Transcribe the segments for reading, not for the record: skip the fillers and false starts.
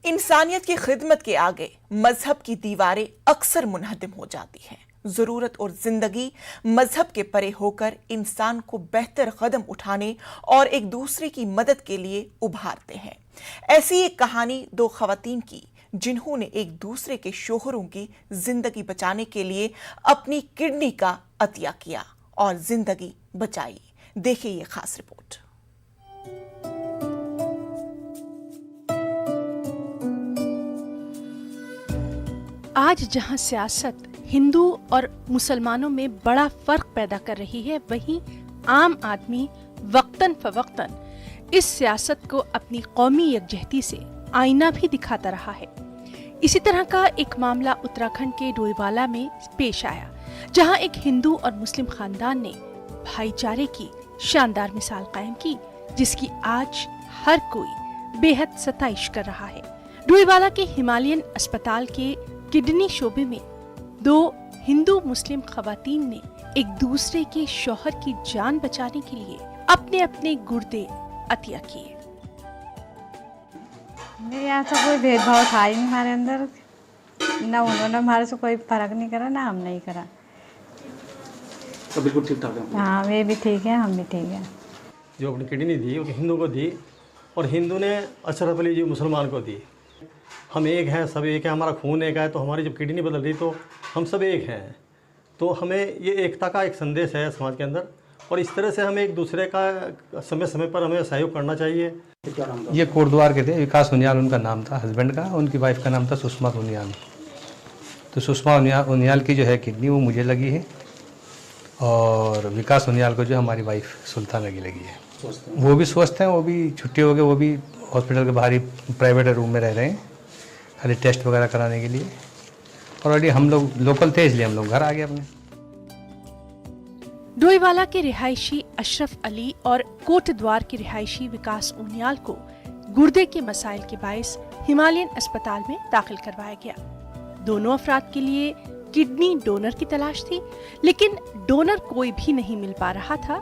इंसानियत की खिदमत के आगे मजहब की दीवारें अक्सर मुनहदिम हो जाती हैं। जरूरत और जिंदगी मजहब के परे होकर इंसान को बेहतर कदम उठाने और एक दूसरे की मदद के लिए उभारते हैं। ऐसी एक कहानी दो खवातीन की, जिन्होंने एक दूसरे के शोहरों की जिंदगी बचाने के लिए अपनी किडनी का अतिया किया और जिंदगी बचाई। देखिए ये खास रिपोर्ट। आज जहां सियासत हिंदू और मुसलमानों में बड़ा फर्क पैदा कर रही है, वहीं आम आदमी वक्तन फवक्तन इस सियासत को अपनी कौमी यकजहती से आईना भी दिखाता रहा है। इसी तरह का एक मामला उत्तराखंड के डोईवाला में पेश आया, जहां एक हिंदू और मुस्लिम खानदान ने भाईचारे की शानदार मिसाल कायम की, जिसकी आज हर कोई बेहद सताइश कर रहा है। डोईवाला के हिमालयन अस्पताल के किडनी शोबे में दो हिंदू मुस्लिम खवातीन ने एक दूसरे के शौहर की जान बचाने के लिए अपने अपने गुर्दे अतिया किए। नहीं, यहाँ तो कोई भेदभाव था ही नहीं हमारे अंदर, ना उन्होंने हमारे से कोई फर्क नहीं करा, ना हम नहीं करा। तो बिल्कुल ठीक ठाक है। हाँ, वे भी ठीक है, हम भी ठीक है। जो अपनी किडनी दी वो हिंदू को दी, और हिंदू ने अशरफ अली जी मुसलमान को दी। हम एक हैं, सब एक है, हमारा खून एक है, तो हमारी जब किडनी बदल रही तो हम सब एक हैं। तो हमें ये एकता का एक संदेश है समाज के अंदर, और इस तरह से हमें एक दूसरे का समय समय पर हमें सहयोग करना चाहिए। ये कोटद्वार के थे, विकास उनियाल उनका नाम था हस्बैंड का, उनकी वाइफ का नाम था सुषमा उनियाल। तो सुषमा उनियाल की जो है किडनी वो मुझे लगी है, और विकास उनियाल को जो हमारी वाइफ सुल्तान लगी है। वो भी स्वस्थ हैं, वो भी छुट्टी हो गए, वो भी हॉस्पिटल के बाहर ही प्राइवेट रूम में रह रहे हैं, खाली टेस्ट वगैरह कराने के लिए। ऑलरेडी हम लोग लोकल थे, इसलिए हम लोग घर आ गए अपने। डोईवाला के रिहायशी अशरफ अली और कोटद्वार के रिहायशी विकास उनियाल को गुर्दे के मसाइल के बायस हिमालयन अस्पताल में दाखिल करवाया गया। दोनों अफराद के लिए किडनी डोनर की तलाश थी, लेकिन डोनर कोई भी नहीं मिल पा रहा था।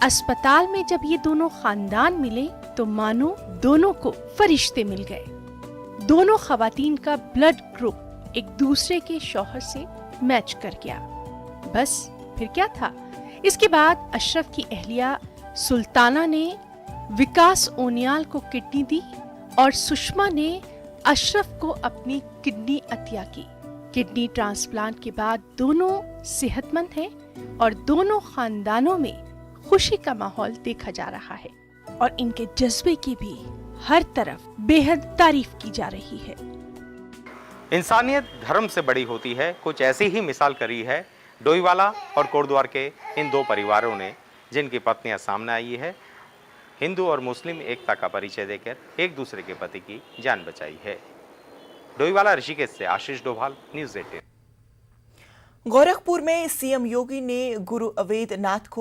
अस्पताल में जब ये दोनों खानदान मिले तो मानो दोनों को फरिश्ते मिल गए। दोनों खवातीन का ब्लड ग्रुप एक दूसरे के शौहर से मैच कर गया। बस फिर क्या था? इसके बाद अशरफ की अहलिया सुल्ताना ने विकास ओनियाल को किडनी दी और सुषमा ने अशरफ को अपनी किडनी अतिया की। किडनी ट्रांसप्लांट के बाद दोनों सेहतमंद हैं और दोनों खानदानों में खुशी का माहौल देखा जा रहा है, और इनके जज्बे की भी हर तरफ बेहद तारीफ की जा रही है। इंसानियत धर्म से बड़ी होती है, कुछ ऐसी ही मिसाल करी है डोईवाला और कोटद्वार के इन दो परिवारों ने, जिनकी पत्नियां सामने आई है। हिंदू और मुस्लिम एकता का परिचय देकर एक दूसरे के पति की जान बचाई है। डोईवाला ऋषिकेश से आशीष डोभाल, न्यूज़ 18। गोरखपुर में सीएम योगी ने गुरु अवैध नाथ को